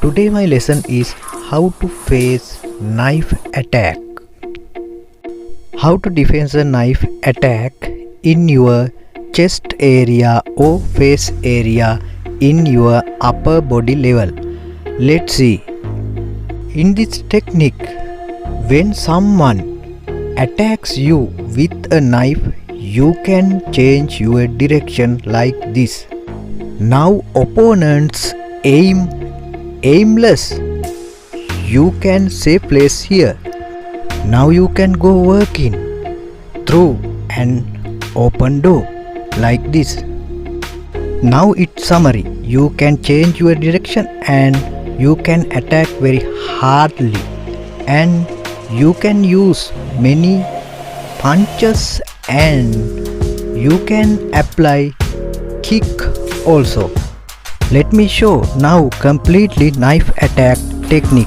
Today my lesson is how to face knife attack. How to defend a knife attack in your chest area or face area in your upper body level. Let's see. In this technique, when someone attacks you with a knife, you can change your direction like this. Now opponents aimless. You can save place here. Now you can go work in through an open door like this. Now it's summary. You can change your direction and you can attack very hardly, and you can use many punches and you can apply kick also. Let me show now completely knife attack technique.